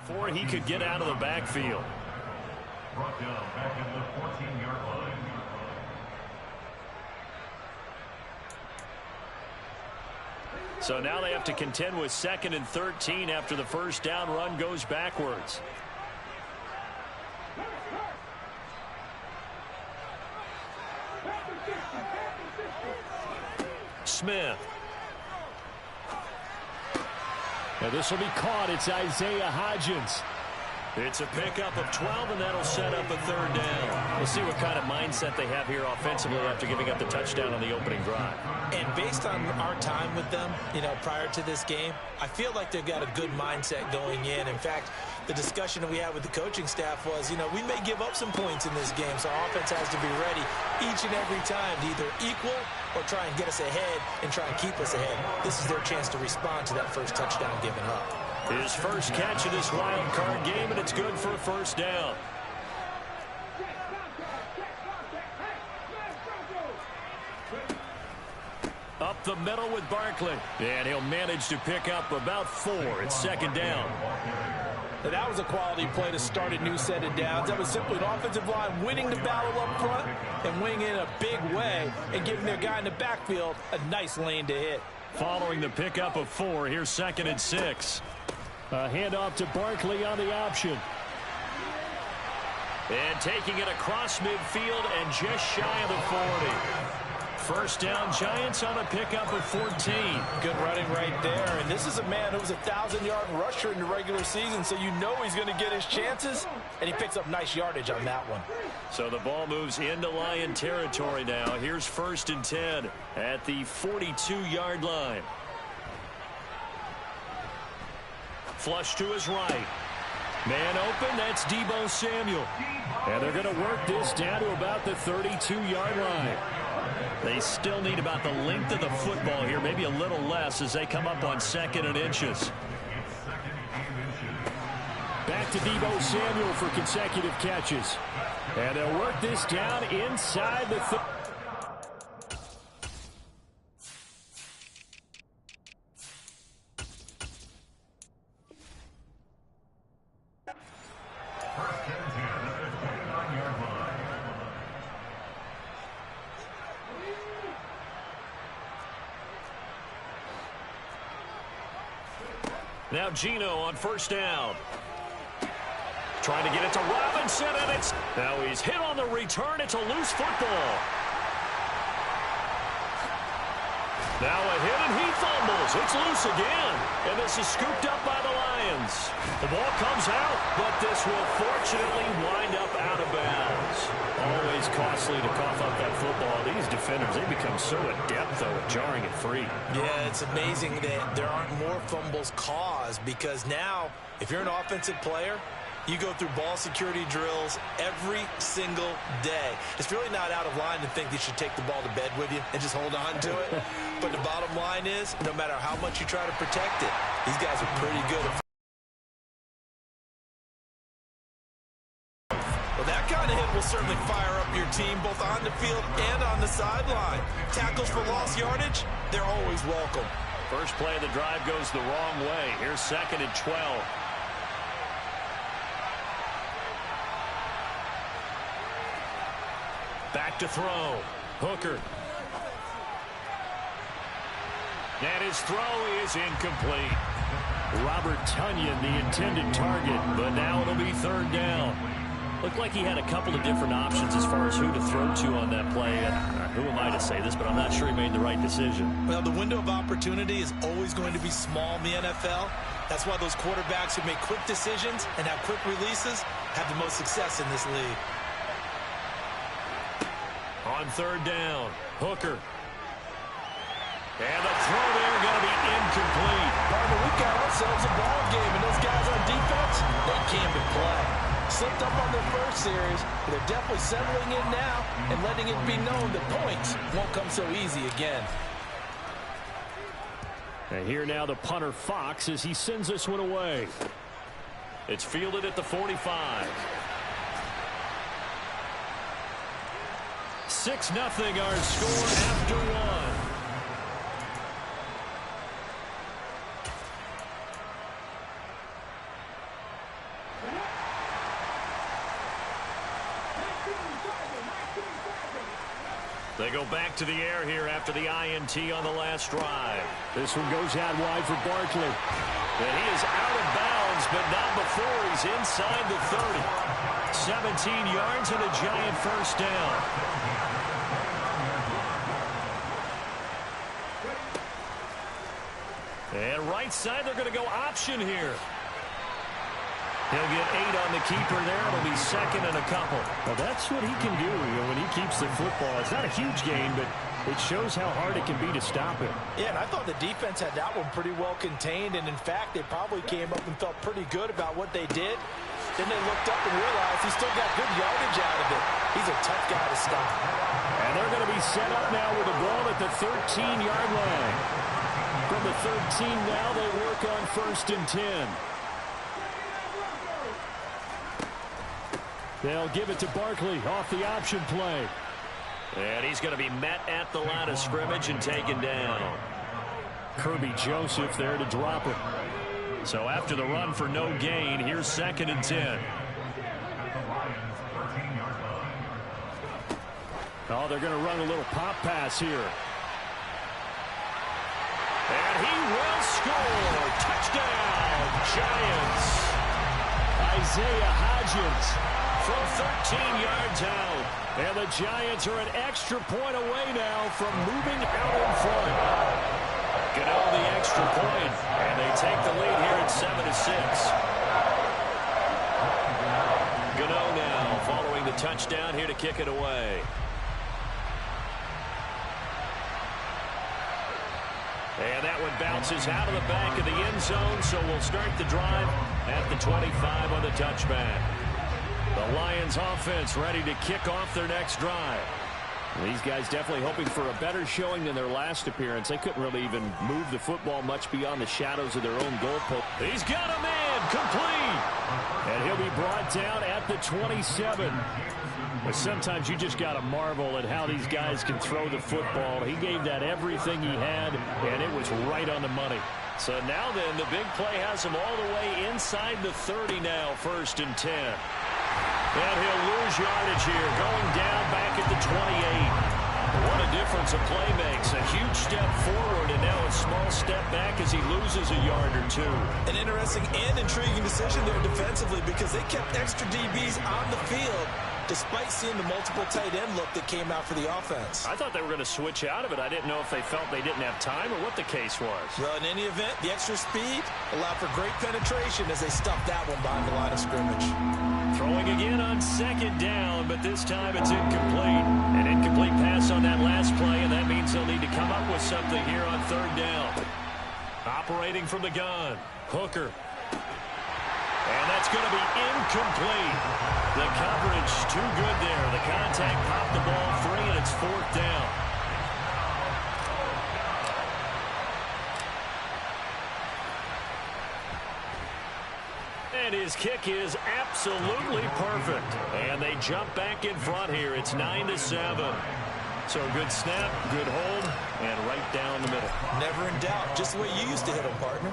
before he could get out of the backfield. Brought down back at the 14-yard line. So now they have to contend with 2nd and 13 after the first down run goes backwards. Smith. Now this will be caught. It's Isaiah Hodgins. It's a pickup of 12, and that'll set up a 3rd down. We'll see what kind of mindset they have here offensively after giving up the touchdown on the opening drive. And based on our time with them, prior to this game, I feel like they've got a good mindset going in. In fact, the discussion that we had with the coaching staff was, we may give up some points in this game, so our offense has to be ready each and every time to either equal or try and get us ahead and try and keep us ahead. This is their chance to respond to that first touchdown given up. His first catch of this wild card game, and it's good for a 1st down. Up the middle with Barkley. And he'll manage to pick up about 4. It's 2nd down. Now, that was a quality play to start a new set of downs. That was simply an offensive line winning the battle up front and winning in a big way and giving their guy in the backfield a nice lane to hit. Following the pickup of 4, here's 2nd and 6. A handoff to Barkley on the option. And taking it across midfield and just shy of the 40. First down, Giants on a pickup of 14. Good running right there. And this is a man who was a 1,000-yard rusher in the regular season, so you know he's going to get his chances, and he picks up nice yardage on that one. So the ball moves into Lion territory now. Here's 1st and 10 at the 42-yard line. Flush to his right. Man open, that's Deebo Samuel. And they're going to work this down to about the 32-yard line. They still need about the length of the football here, maybe a little less as they come up on 2nd and inches. Back to Deebo Samuel for consecutive catches. And they'll work this down inside the Now Geno on 1st down. Trying to get it to Robinson, and it's... Now he's hit on the return. It's a loose football. Now a hit, and he fumbles. It's loose again. And this is scooped up by the Lions. The ball comes out, but this will fortunately wind up out of bounds. Always costly to cough up that football. These defenders, they become so adept, though, at jarring it free. Yeah, it's amazing that there aren't more fumbles caused because now, if you're an offensive player, you go through ball security drills every single day. It's really not out of line to think you should take the ball to bed with you and just hold on to it. But the bottom line is, no matter how much you try to protect it, these guys are pretty good at... Well, that kind of hit will certainly fire up your team both on the field and on the sideline. Tackles for lost yardage, they're always welcome. First play of the drive goes the wrong way. Here's 2nd and 12. Back to throw. Hooker. And his throw is incomplete. Robert Tonyan, the intended target, but now it'll be 3rd down. Looked like he had a couple of different options as far as who to throw to on that play. Who am I to say this, but I'm not sure he made the right decision. Well, the window of opportunity is always going to be small in the NFL. That's why those quarterbacks who make quick decisions and have quick releases have the most success in this league. On 3rd down, Hooker. And the throw there going to be incomplete. Partner, we've got ourselves a ball game, and those guys on defense, they came to play. Slipped up on their first series, but they're definitely settling in now and letting it be known that points won't come so easy again. And here now the punter Fox as he sends this one away. It's fielded at the 45. 6-0 our score after one. They go back to the air here after the INT on the last drive. This one goes out wide for Barkley. And he is out of bounds, but not before he's inside the 30. 17 yards and a giant first down. And right side, they're going to go option here. He'll get 8 on the keeper there. It'll be second and a couple. Well, that's what he can do when he keeps the football. It's not a huge gain, but it shows how hard it can be to stop him. Yeah, and I thought the defense had that one pretty well contained, and in fact, they probably came up and felt pretty good about what they did. Then they looked up and realized he still got good yardage out of it. He's a tough guy to stop. And they're going to be set up now with the ball at the 13-yard line. From the 13 now, they work on 1st and 10. They'll give it to Barkley off the option play. And he's going to be met at the line of scrimmage and taken down. Kirby Joseph there to drop it. So after the run for no gain, here's 2nd and 10. Oh, they're going to run a little pop pass here. And he will score. Touchdown, Giants. Isaiah Hodgins from 13 yards out. And the Giants are an extra point away now from moving out in front. Gano the extra point, and they take the lead here at 7-6. Gano now following the touchdown here to kick it away. And that one bounces out of the back of the end zone, so we'll start the drive at the 25 on the touchback. The Lions offense ready to kick off their next drive. These guys definitely hoping for a better showing than their last appearance. They couldn't really even move the football much beyond the shadows of their own goalpost. He's got a man complete. And he'll be brought down at the 27. But sometimes you just got to marvel at how these guys can throw the football. He gave that everything he had, and it was right on the money. So now then, the big play has him all the way inside the 30 now, 1st and 10. And he'll lose yardage here, going down back at the 28. What a difference a play makes. A huge step forward and now a small step back as he loses a yard or two. An interesting and intriguing decision there defensively because they kept extra DBs on the field despite seeing the multiple tight end look that came out for the offense. I thought they were going to switch out of it. I didn't know if they felt they didn't have time or what the case was. Well, in any event, the extra speed allowed for great penetration as they stuffed that one behind the line of scrimmage. Throwing again on 2nd down, but this time it's incomplete. An incomplete pass on that last play, and that means they'll need to come up with something here on 3rd down. Operating from the gun, Hooker. And that's going to be incomplete. The coverage too good there. The contact popped the ball free, and it's 4th down. And his kick is absolutely perfect. And they jump back in front here. It's 9-7. So good snap, good hold, and right down the middle. Never in doubt. Just the way you used to hit them, partner.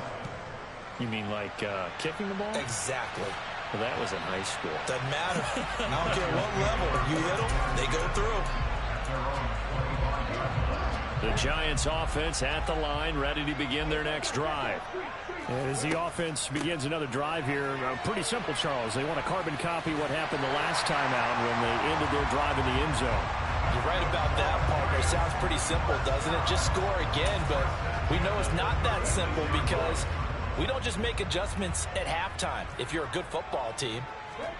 You mean like kicking the ball? Exactly. Well, that was in high school. Doesn't matter. I don't care what level. You hit them, they go through. The Giants offense at the line, ready to begin their next drive. And as the offense begins another drive here, pretty simple, Charles. They want to carbon copy what happened the last time out when they ended their drive in the end zone. You're right about that, partner. Sounds pretty simple, doesn't it? Just score again, but we know it's not that simple because we don't just make adjustments at halftime if you're a good football team.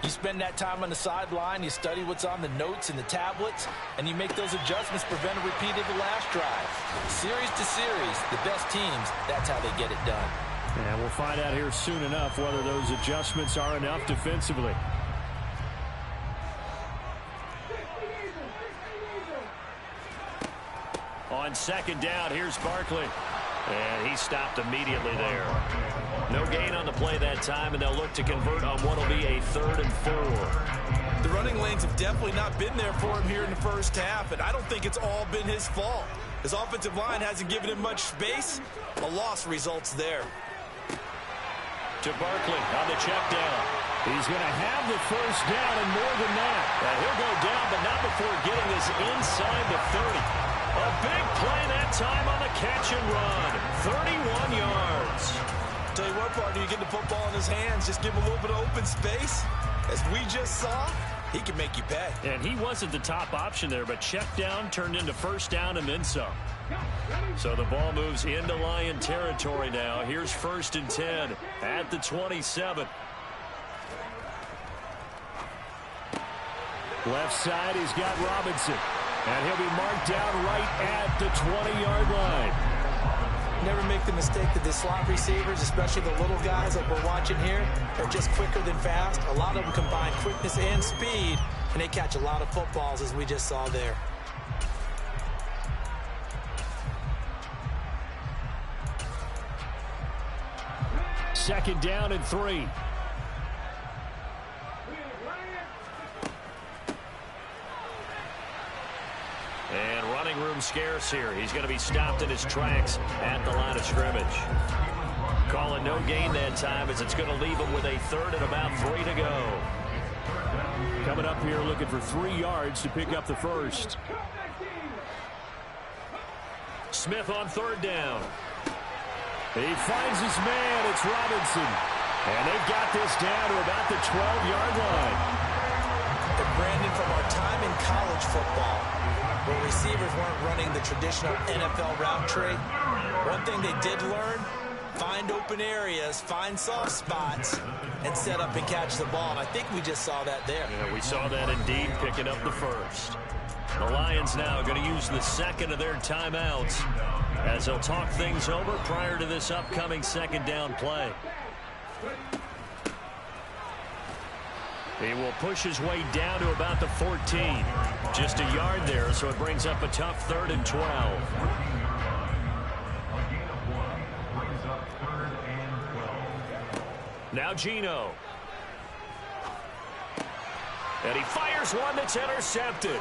You spend that time on the sideline, you study what's on the notes and the tablets, and you make those adjustments, prevent a repeat of the last drive. Series to series, the best teams, that's how they get it done. And we'll find out here soon enough whether those adjustments are enough defensively. On 2nd down, here's Barkley. And he stopped immediately there. No gain on the play that time, and they'll look to convert on what will be a 3rd and 4. The running lanes have definitely not been there for him here in the first half, and I don't think it's all been his fault. His offensive line hasn't given him much space. A loss results there. To Barkley on the check down. He's going to have the first down and more than that. He'll go down, but not before getting this inside the 30. A big play that time on the catch and run. 31 yards. Tell you what, partner, you get the football in his hands, just give him a little bit of open space. As we just saw, he can make you pay. And he wasn't the top option there, but check down turned into first down and then some. So the ball moves into Lion territory now. Here's 1st and 10 at the 27. Left side, he's got Robinson. And he'll be marked down right at the 20-yard line. Never make the mistake that the slot receivers, especially the little guys like we're watching here, are just quicker than fast. A lot of them combine quickness and speed, and they catch a lot of footballs, as we just saw there. Second down and 3. And running room scarce here. He's going to be stopped in his tracks at the line of scrimmage. Calling no gain that time as it's going to leave him with a 3rd and about 3 to go. Coming up here looking for 3 yards to pick up the first. Smith on 3rd down. He finds his man. It's Robinson. And they've got this down to about the 12-yard line. And Brandon, from our time in college football, where receivers weren't running the traditional NFL route tree, one thing they did learn, find open areas, find soft spots, and set up and catch the ball. And I think we just saw that there. Yeah, we saw that indeed, picking up the first. The Lions now going to use the 2nd of their timeouts as they'll talk things over prior to this upcoming 2nd down play. He will push his way down to about the 14. Just a yard there, so it brings up a tough 3rd and 12. Now Geno. And he fires one that's intercepted.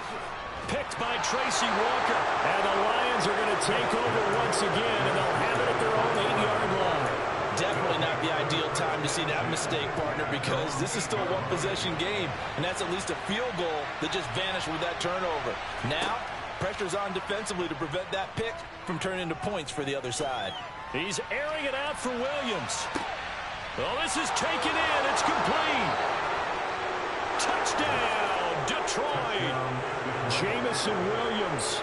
Picked by Tracy Walker. And the Lions are going to take over once again, and they'll have it at their own 8-yard line. Definitely not the ideal time to see that mistake, partner, because this is still a one-possession game, and that's at least a field goal that just vanished with that turnover. Now, pressure's on defensively to prevent that pick from turning into points for the other side. He's airing it out for Williams. Well, this is taken in. It's complete. Touchdown, Detroit. Jamison Williams.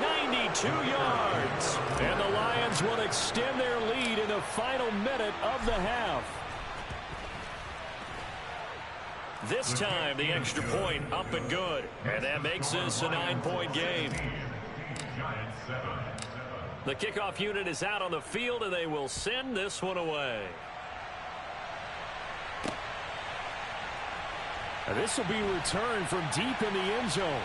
92 yards. And the Lions will extend their lead in the final minute of the half. This time, the extra point up and good. And that makes this a 9-point game. The kickoff unit is out on the field, and they will send this one away. And this will be returned from deep in the end zone.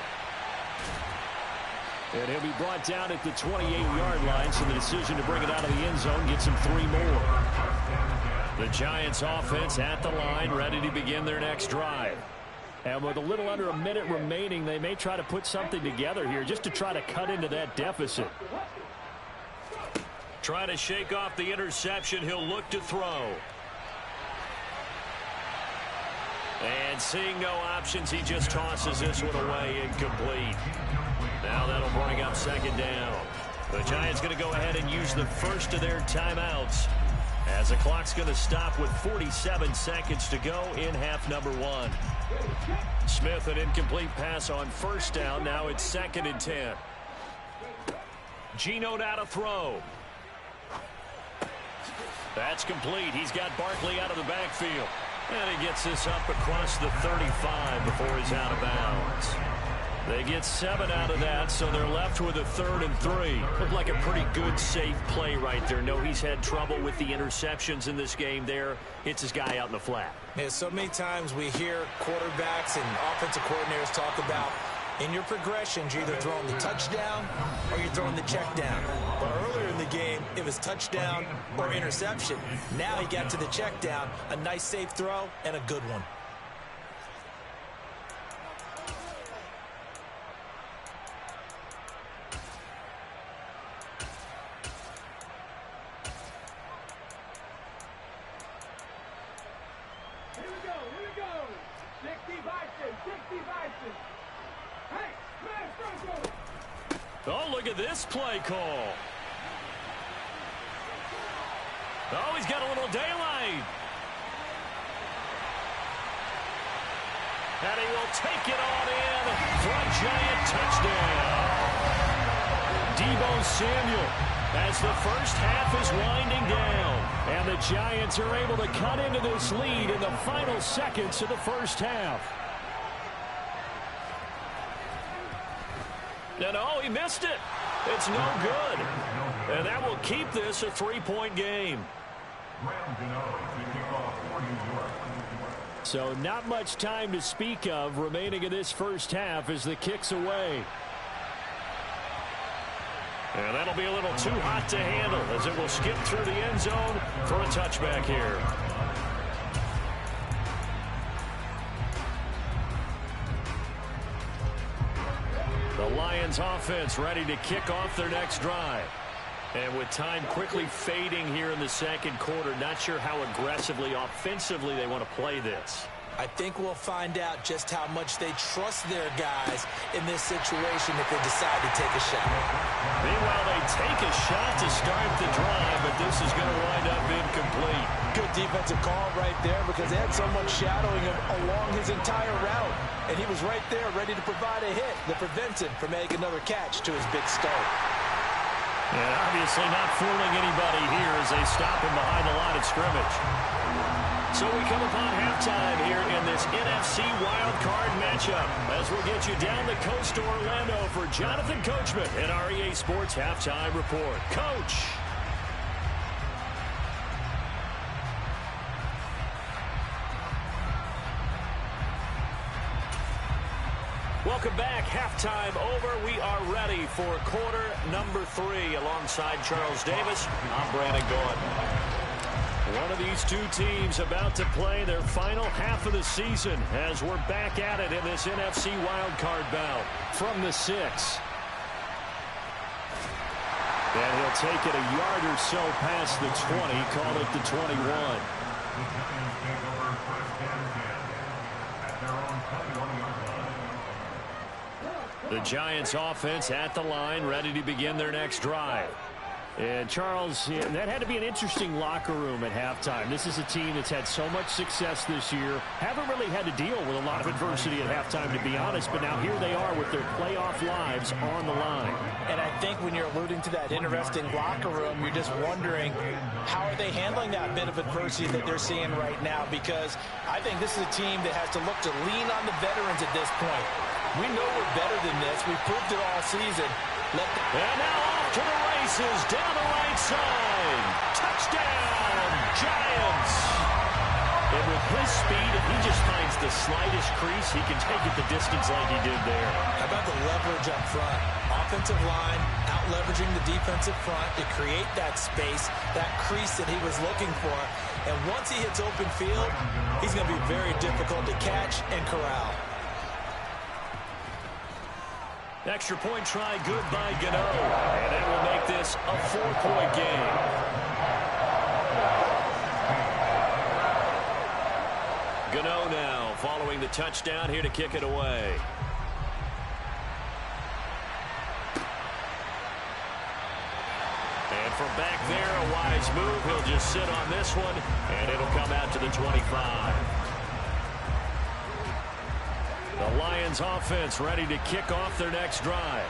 And he'll be brought down at the 28-yard line, so the decision to bring it out of the end zone gets him 3 more. The Giants offense at the line, ready to begin their next drive. And with a little under a minute remaining, they may try to put something together here just to try to cut into that deficit. Trying to shake off the interception. He'll look to throw. And seeing no options, he just tosses this one away, incomplete. Now that'll bring up 2nd down. The Giants going to go ahead and use the first of their timeouts as the clock's going to stop with 47 seconds to go in half number 1. Smith, an incomplete pass on 1st down. Now it's 2nd and 10. Geno now to throw. That's complete. He's got Barkley out of the backfield. And he gets this up across the 35 before he's out of bounds. They get 7 out of that, so they're left with a 3rd and 3. Looked like a pretty good, safe play right there. No, he's had trouble with the interceptions in this game there. Hits his guy out in the flat. Yeah, so many times we hear quarterbacks and offensive coordinators talk about in your progressions, you're either throwing the touchdown or you're throwing the check down. But earlier in the game, it was touchdown or interception. Now he got to the check down, a nice safe throw, and a good one. Here we go. Oh, look at this play call. Oh, he's got a little daylight. And he will take it on in for a giant touchdown. Deebo Samuel, as the first half is winding down. And the Giants are able to cut into this lead in the final seconds of the first half. And oh, he missed it. It's no good. And that will keep this a 3-point game. So not much time to speak of remaining in this first half as the kick's away. And that'll be a little too hot to handle as it will skip through the end zone for a touchback here. The Lions offense ready to kick off their next drive. And with time quickly fading here in the second quarter, not sure how aggressively, offensively they want to play this. I think we'll find out just how much they trust their guys in this situation if they decide to take a shot. Meanwhile, they take a shot to start the drive, but this is going to wind up incomplete. Good defensive call right there because they had someone shadowing him along his entire route. And he was right there ready to provide a hit that prevents him from making another catch to his big start. And obviously not fooling anybody here as they stop him behind the line of scrimmage. So we come upon halftime here in this NFC wildcard matchup as we'll get you down the coast to Orlando for Jonathan Coachman and our EA Sports Halftime Report. Coach. Welcome back. Halftime over. We are ready for quarter number 3 alongside Charles Davis. I'm Brandon Gaudin. One of these two teams about to play their final half of the season as we're back at it in this NFC wildcard bout from the 6. And he'll take it a yard or so past the 20, call it the 21. The Giants offense at the line, ready to begin their next drive. And Charles, that had to be an interesting locker room at halftime. This is a team that's had so much success this year. Haven't really had to deal with a lot of adversity at halftime, to be honest. But now here they are with their playoff lives on the line. And I think when you're alluding to that interesting locker room, you're just wondering how are they handling that bit of adversity that they're seeing right now? Because I think this is a team that has to look to lean on the veterans at this point. We know we're better than this. We've proved it all season. And now off to the races down the right side. Touchdown, Giants. And with his speed, if he just finds the slightest crease, he can take it the distance like he did there. How about the leverage up front? Offensive line out-leveraging the defensive front to create that space, that crease that he was looking for. And once he hits open field, he's going to be very difficult to catch and corral. Extra point try good by Gano. And it will make this a 4-point game. Gano now following the touchdown here to kick it away. And from back there, a wise move. He'll just sit on this one, and it'll come out to the 25. The Lions offense ready to kick off their next drive.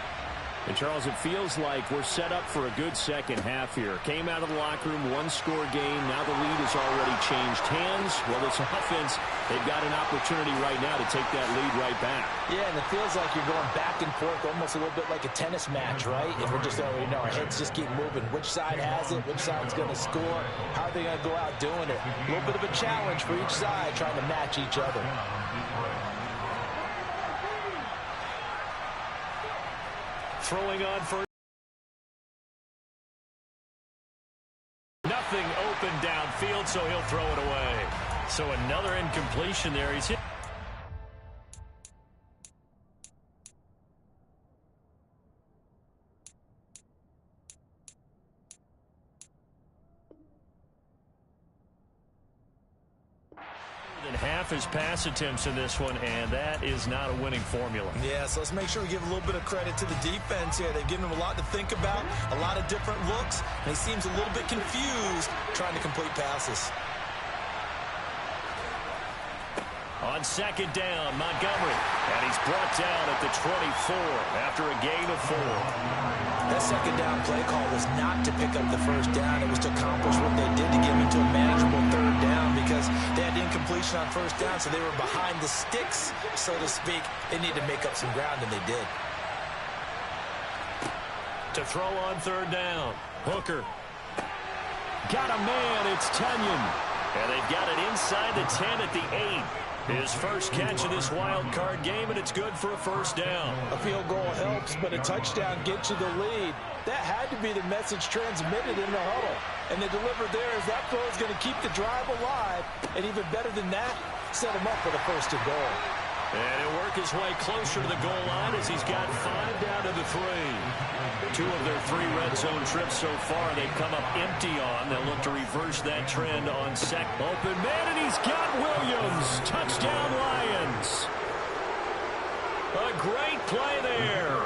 And, Charles, it feels like we're set up for a good second half here. Came out of the locker room, one-score game. Now the lead has already changed hands. Well, this offense, they've got an opportunity right now to take that lead right back. Yeah, and it feels like you're going back and forth almost a little bit like a tennis match, right? And we're just already know our heads just keep moving. Which side has it? Which side's going to score? How are they going to go out doing it? A little bit of a challenge for each side trying to match each other. Throwing on for nothing open downfield, so he'll throw it away. So another incompletion there. He's hit. his pass attempts in this one, and that is not a winning formula. Yeah, so let's make sure we give a little bit of credit to the defense here. They've given him a lot to think about, a lot of different looks, and he seems a little bit confused trying to complete passes. On second down, Montgomery, and he's brought down at the 24 after a gain of 4. That second down play call was not to pick up the first down. It was to accomplish what they did to get him into a manageable third down because they had incompletion on first down, so they were behind the sticks, so to speak. They needed to make up some ground, and they did. To throw on third down, Hooker. Got a man, it's Tunyon. And they've got it inside the 10 at the 8. His first catch of this wild card game, and it's good for a first down. A field goal helps, but a touchdown gets you the lead. That had to be the message transmitted in the huddle. And they delivered there as that throw is going to keep the drive alive. And even better than that, set him up for the first and goal. And he'll work his way closer to the goal line as he's got 5 down to the 3. 2 of their 3 red zone trips so far they've come up empty on. They'll look to reverse that trend on second. Open man, and he's got Williams. Touchdown, Lions. A great play there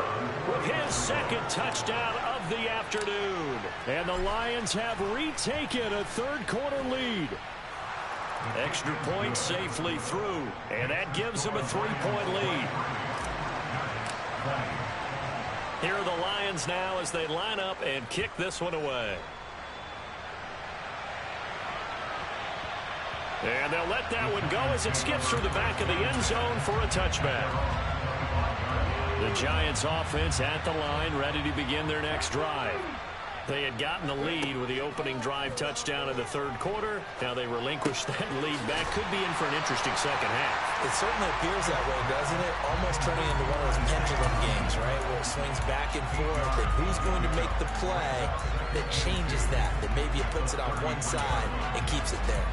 with his second touchdown of the afternoon. And the Lions have retaken a third-quarter lead. Extra point safely through, and that gives them a 3-point lead. Here are the Lions now as they line up and kick this one away. And they'll let that one go as it skips through the back of the end zone for a touchback. The Giants offense at the line, ready to begin their next drive. They had gotten the lead with the opening drive touchdown in the third quarter. Now they relinquish that lead back. Could be in for an interesting second half. It certainly appears that way, doesn't it? Almost turning into one of those pendulum games, right? Where it swings back and forth. And who's going to make the play that changes that? That maybe it puts it on one side and keeps it there.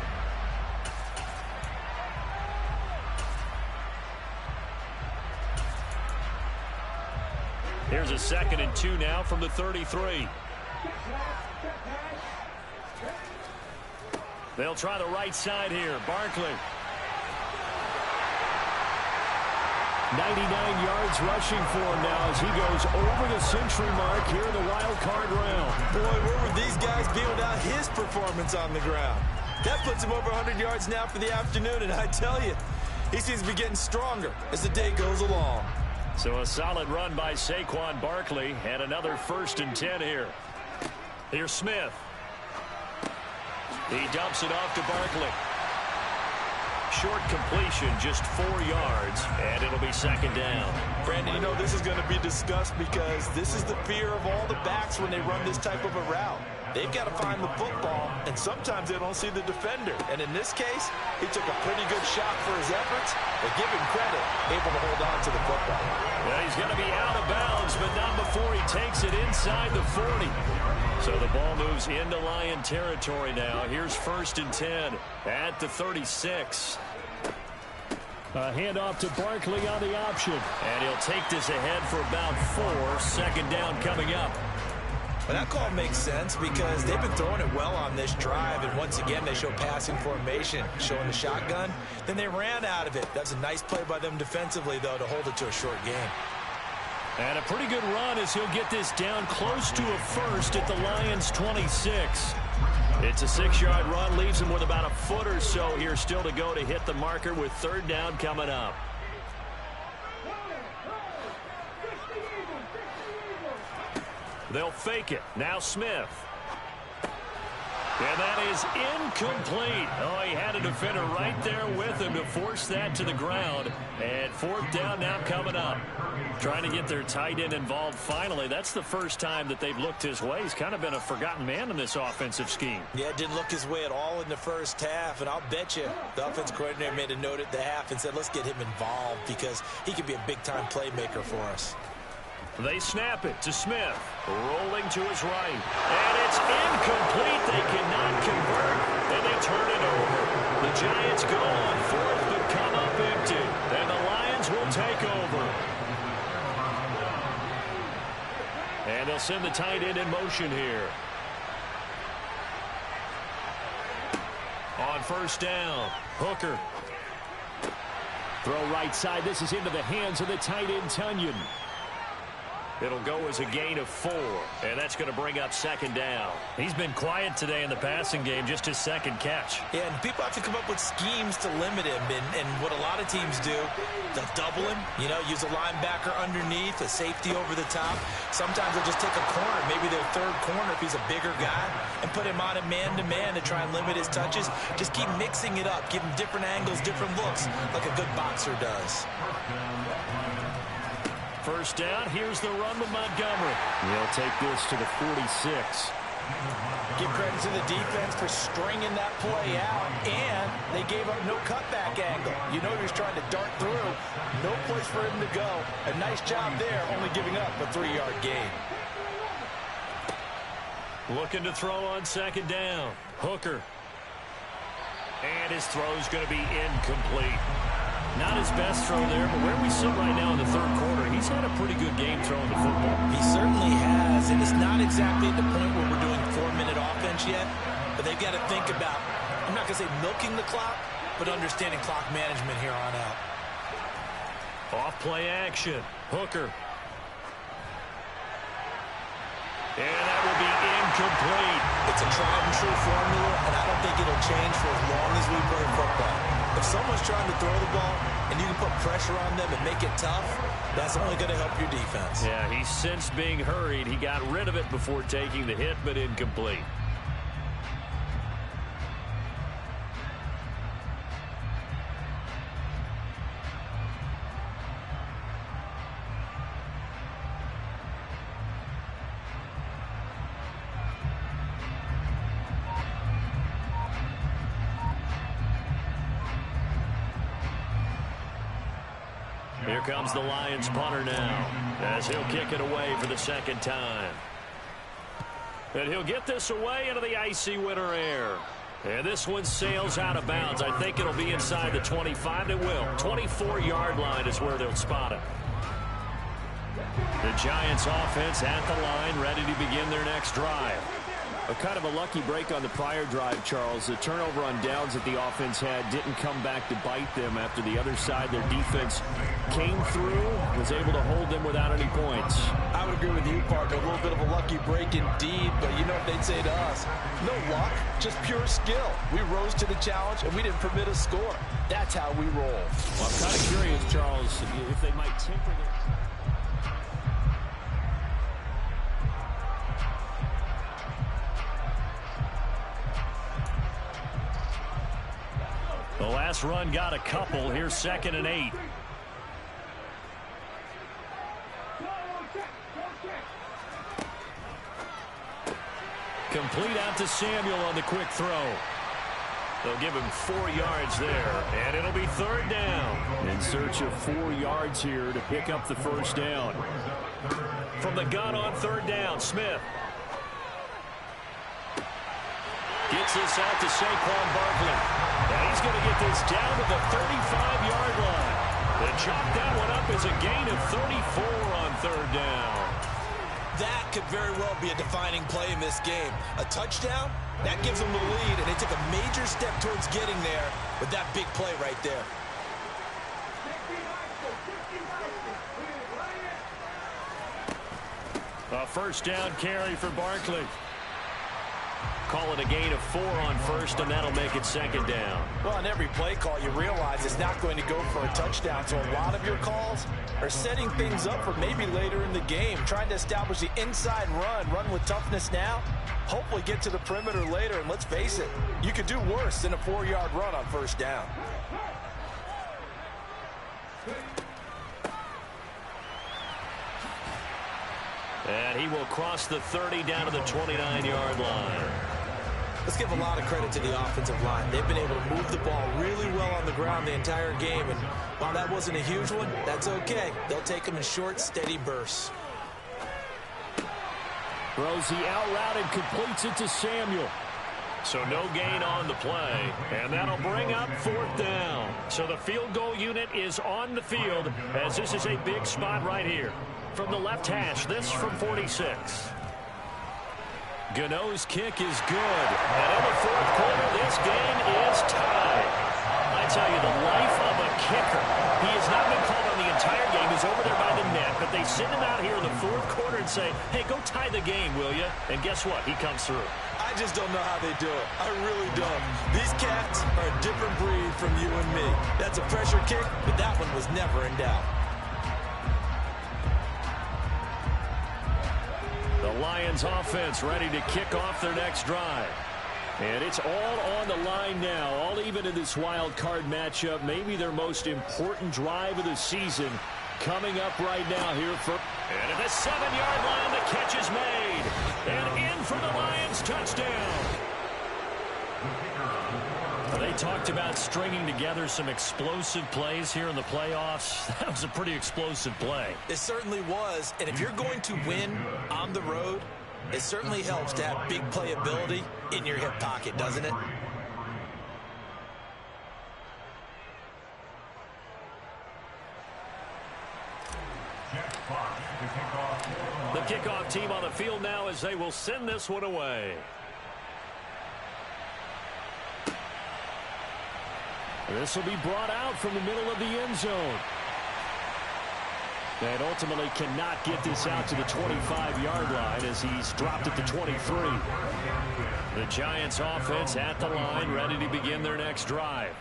Here's a 2nd and 2 now from the 33. They'll try the right side here. Barkley. 99 yards rushing for him now as he goes over the century mark here in the wild card round. Boy, where would these guys be without his performance on the ground? That puts him over 100 yards now for the afternoon, and I tell you, he seems to be getting stronger as the day goes along. So a solid run by Saquon Barkley, and another 1st and 10 here. Here's Smith. He dumps it off to Barkley. Short completion, just 4 yards, and it'll be 2nd down. Brandon, you know this is going to be discussed because this is the fear of all the backs when they run this type of a route. They've got to find the football, and sometimes they don't see the defender. And in this case, he took a pretty good shot for his efforts, but give him credit, able to hold on to the football. Well, he's going to be out of bounds, but not before he takes it inside the 40. So the ball moves into Lion territory now. Here's 1st and 10 at the 36. A handoff to Barkley on the option. And he'll take this ahead for about 4. 2nd down coming up. Well, that call makes sense because they've been throwing it well on this drive, and once again they show passing formation, showing the shotgun. Then they ran out of it. That's a nice play by them defensively, though, to hold it to a short game. And a pretty good run as he'll get this down close to a 1st at the Lions' 26. It's a 6-yard run, leaves him with about a foot or so here still to go to hit the marker with 3rd down coming up. They'll fake it. Now Smith. And that is incomplete. Oh, he had a defender right there with him to force that to the ground. And 4th down now coming up. Trying to get their tight end involved finally. That's the first time that they've looked his way. He's kind of been a forgotten man in this offensive scheme. Yeah, didn't look his way at all in the first half. And I'll bet you the offense coordinator made a note at the half and said, let's get him involved because he could be a big-time playmaker for us. They snap it to Smith, rolling to his right. And it's incomplete. They cannot convert, and they turn it over. The Giants go on 4th, but come up empty. And the Lions will take over. And they'll send the tight end in motion here. On 1st down, Hooker. Throw right side. This is into the hands of the tight end, Tunyon. It'll go as a gain of 4, and that's going to bring up second down. He's been quiet today in the passing game, just his second catch. Yeah, and people have to come up with schemes to limit him, and what a lot of teams do, they'll double him, use a linebacker underneath, a safety over the top. Sometimes they'll just take a corner, maybe their third corner if he's a bigger guy, and put him on a man-to-man to try and limit his touches. Just keep mixing it up, give him different angles, different looks, like a good boxer does. First down, here's the run with Montgomery. He'll take this to the 46. Give credit to the defense for stringing that play out, and they gave up no cutback angle. He was trying to dart through. No place for him to go. A nice job there, only giving up a 3-yard gain. Looking to throw on second down. Hooker. And his throw's going to be incomplete. Not his best throw there, but where we sit right now in the third quarter, he's had a pretty good game throwing the football. He certainly has, and it's not exactly at the point where we're doing 4-minute offense yet, but they've got to think about, I'm not going to say milking the clock, but understanding clock management here on out. Off play action. Hooker. And that will be incomplete. It's a tried and true formula, and I don't think it'll change for as long as we play football. If someone's trying to throw the ball and you can put pressure on them and make it tough, that's only going to help your defense. Yeah, he's since being hurried. He got rid of it before taking the hit, but incomplete. Here comes the Lions punter now, as he'll kick it away for the second time. And he'll get this away into the icy winter air. And this one sails out of bounds. I think it'll be inside the 25. It will. 24-yard line is where they'll spot it. The Giants offense at the line, ready to begin their next drive. A kind of a lucky break on the prior drive, Charles. The turnover on downs that the offense had didn't come back to bite them after the other side. Their defense came through, was able to hold them without any points. I would agree with you, partner. A little bit of a lucky break indeed, but you know what they'd say to us? No luck, just pure skill. We rose to the challenge, and we didn't permit a score. That's how we roll. Well, I'm kind of curious, Charles, if they might temper their... The last run got a couple. Here's 2nd and 8. Complete out to Samuel on the quick throw. They'll give him 4 yards there, and it'll be 3rd down. In search of 4 yards here to pick up the first down. From the gun on 3rd down, Smith. Gets this out to Saquon Barkley. And he's going to get this down to the 35-yard line. They chop that one up as a gain of 34 on 3rd down. That could very well be a defining play in this game. A touchdown, that gives them the lead, and they took a major step towards getting there with that big play right there. A first down carry for Barkley. Call it a gain of 4 on 1st, and that'll make it 2nd down. Well, on every play call, you realize it's not going to go for a touchdown. So a lot of your calls are setting things up for maybe later in the game, trying to establish the inside run with toughness now, hopefully get to the perimeter later. And let's face it, you could do worse than a 4-yard run on 1st down. And he will cross the 30 down to the 29-yard line. Let's give a lot of credit to the offensive line. They've been able to move the ball really well on the ground the entire game. And while that wasn't a huge one, that's okay. They'll take them in short, steady bursts. Throws the out route and completes it to Samuel. So no gain on the play, and that'll bring up 4th down. So the field goal unit is on the field, as this is a big spot right here. From the left hash, this from 46. Gano's kick is good. And in the 4th quarter, this game is tied. I tell you, the life of a kicker. He has not been called on the entire game. He's over there by the net, but they send him out here in the fourth quarter and say, hey, go tie the game, will you? And guess what? He comes through. I just don't know how they do it. I really don't. These cats are a different breed from you and me. That's a pressure kick, but that one was never in doubt. The Lions offense ready to kick off their next drive. And it's all on the line now, all even in this wild card matchup. Maybe their most important drive of the season coming up right now here. And at the 7-yard line, the catch is made. And in for the Lions touchdown. They talked about stringing together some explosive plays here in the playoffs. That was a pretty explosive play. It certainly was. And if you're going to win on the road, it certainly helps to have big playability in your hip pocket, doesn't it? The kickoff team on the field now as they will send this one away. This will be brought out from the middle of the end zone. And ultimately cannot get this out to the 25-yard line as he's dropped at the 23. The Giants offense at the line, ready to begin their next drive.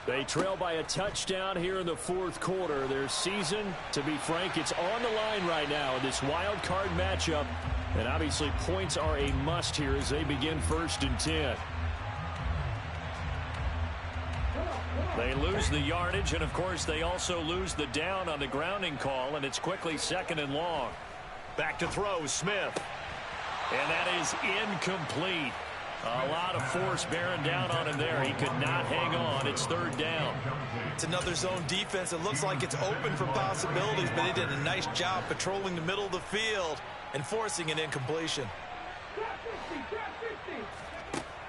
They trail by a touchdown here in the fourth quarter. Their season, to be frank, it's on the line right now in this wild card matchup. And obviously points are a must here as they begin 1st and 10. They lose the yardage, and of course they also lose the down on the grounding call, and it's quickly 2nd and long. Back to throw, Smith. And that is incomplete. A lot of force bearing down on him there. He could not hang on. It's 3rd down. It's another zone defense. It looks like it's open for possibilities, but they did a nice job patrolling the middle of the field and forcing an incompletion.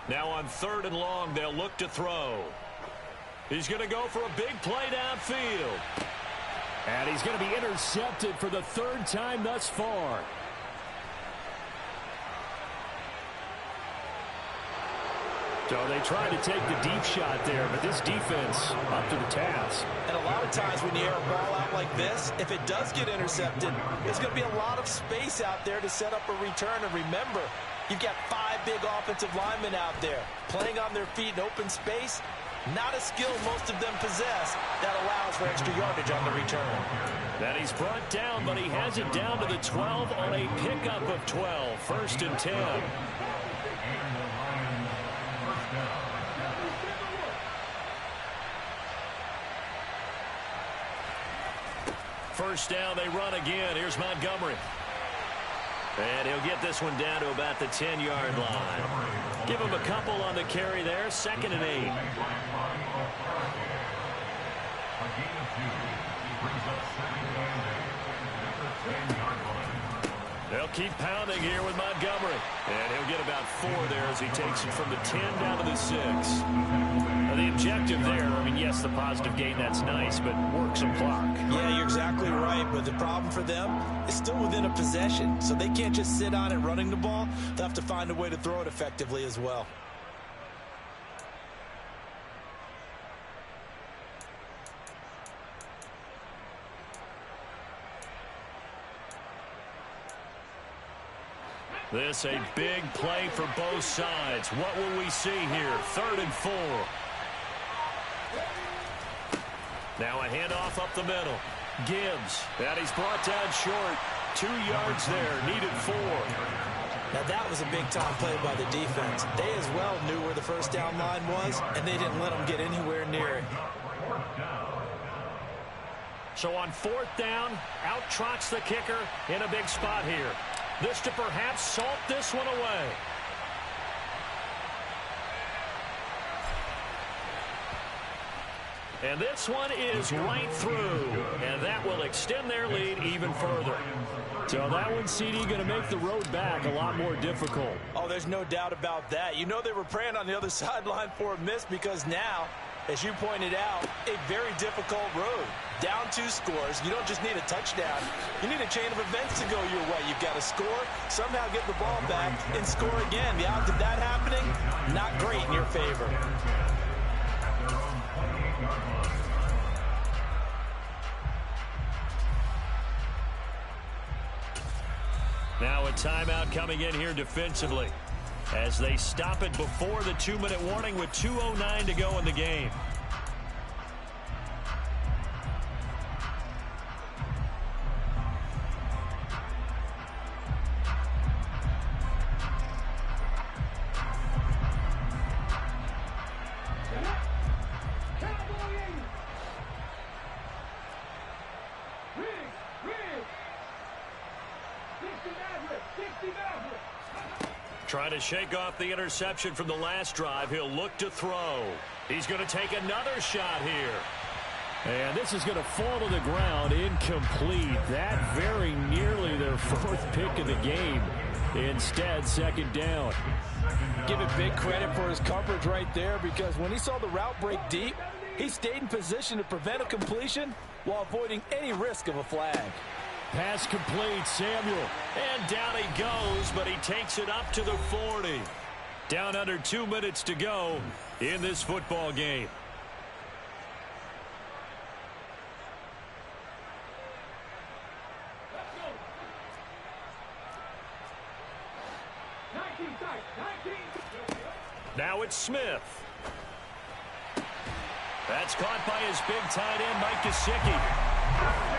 Now on 3rd and long, they'll look to throw. He's going to go for a big play downfield. And he's going to be intercepted for the 3rd time thus far. So they tried to take the deep shot there, but this defense up to the task. And a lot of times when you air a ball out like this, if it does get intercepted, there's going to be a lot of space out there to set up a return. And remember, you've got 5 big offensive linemen out there playing on their feet in open space. Not a skill most of them possess that allows for extra yardage on the return. That he's brought down, but he has it down to the 12 on a pickup of 12. 1st and 10. First down, they run again. Here's Montgomery. And he'll get this one down to about the 10-yard line. Give him a couple on the carry there. 2nd and 8. They'll keep pounding here with Montgomery. And he'll get about 4 there as he takes it from the 10 down to the 6. Now the objective there, I mean, yes, the positive gain, that's nice, but work some clock. Yeah, you're exactly right, but the problem for them is still within a possession, so they can't just sit on it running the ball. They'll have to find a way to throw it effectively as well. This a big play for both sides. What will we see here? 3rd and 4. Now a handoff up the middle. Gibbs. And he's brought down short. 2 yards there. Needed 4. Now that was a big-time play by the defense. They as well knew where the first down line was, and they didn't let them get anywhere near it. So on 4th down, out trots the kicker in a big spot here. This to perhaps salt this one away. And this one is right through. And that will extend their lead even further. So that one, CD, going to make the road back a lot more difficult. Oh, there's no doubt about that. You know they were praying on the other sideline for a miss because now, as you pointed out, a very difficult road. Down 2 scores. You don't just need a touchdown. You need a chain of events to go your way. You've got to score, somehow get the ball back, and score again. The odds of that happening, not great in your favor. Now a timeout coming in here defensively as they stop it before the 2-minute warning with 2:09 to go in the game. Trying to shake off the interception from the last drive. He'll look to throw. He's going to take another shot here. And this is going to fall to the ground incomplete. That very nearly their fourth pick of the game. Instead, second down. Give it big credit for his coverage right there, because when he saw the route break deep, he stayed in position to prevent a completion while avoiding any risk of a flag. Pass complete, Samuel. And down he goes, but he takes it up to the 40. Down under 2 minutes to go in this football game. Now it's Smith. That's caught by his big tight end, Mike Gesicki.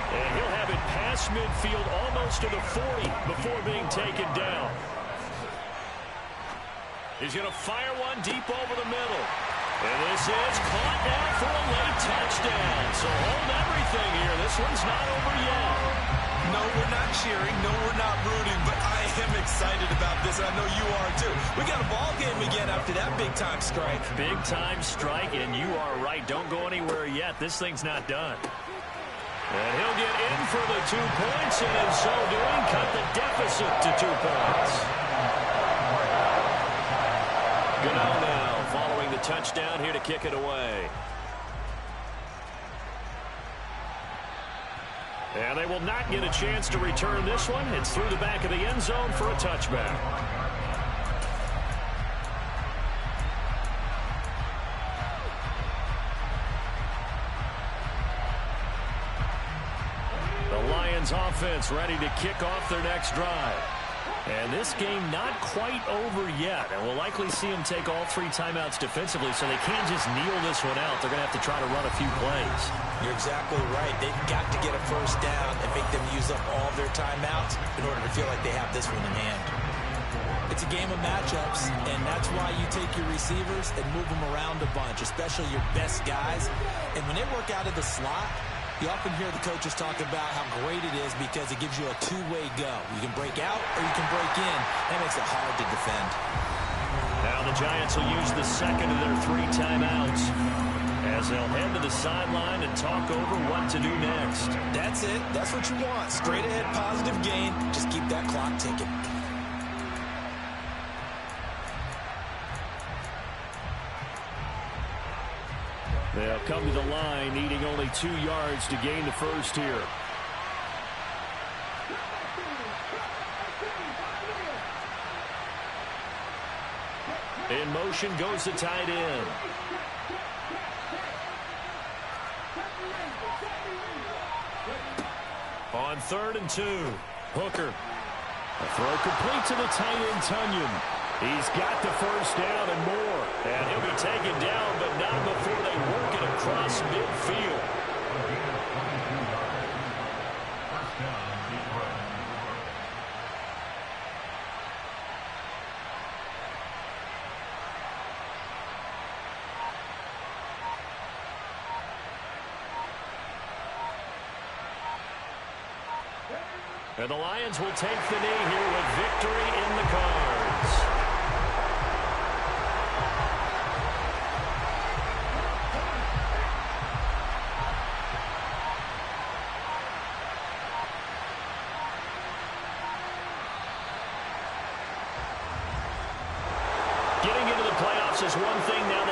And he'll have it past midfield almost to the 40 before being taken down. He's going to fire one deep over the middle. And this is caught now for a late touchdown. So hold everything here. This one's not over yet. No, we're not cheering. No, we're not rooting. But I am excited about this. I know you are too. We got a ball game again after that big-time strike. Big-time strike, and you are right. Don't go anywhere yet. This thing's not done. And he'll get in for the 2 points, and in so doing, cut the deficit to 2 points. Goodell now following the touchdown here to kick it away. And they will not get a chance to return this one. It's through the back of the end zone for a touchback. Offense ready to kick off their next drive. And this game not quite over yet. And we'll likely see them take all 3 timeouts defensively, so they can't just kneel this one out. They're going to have to try to run a few plays. You're exactly right. They've got to get a first down and make them use up all their timeouts in order to feel like they have this one in hand. It's a game of matchups, and that's why you take your receivers and move them around a bunch, especially your best guys. And when they work out of the slot, you often hear the coaches talk about how great it is because it gives you a two-way go. You can break out or you can break in. That makes it hard to defend. Now the Giants will use the second of their 3 timeouts as they'll head to the sideline and talk over what to do next. That's it. That's what you want. Straight ahead positive gain. Just keep that clock ticking. They'll come to the line, needing only 2 yards to gain the first here. In motion goes the tight end. On 3rd and 2, Hooker. A throw complete to the tight end, Tunyon. He's got the first down and more. And he'll be taken down, but not before they work it across midfield. And the Lions will take the knee here with victory in the cards. Getting into the playoffs is one thing now.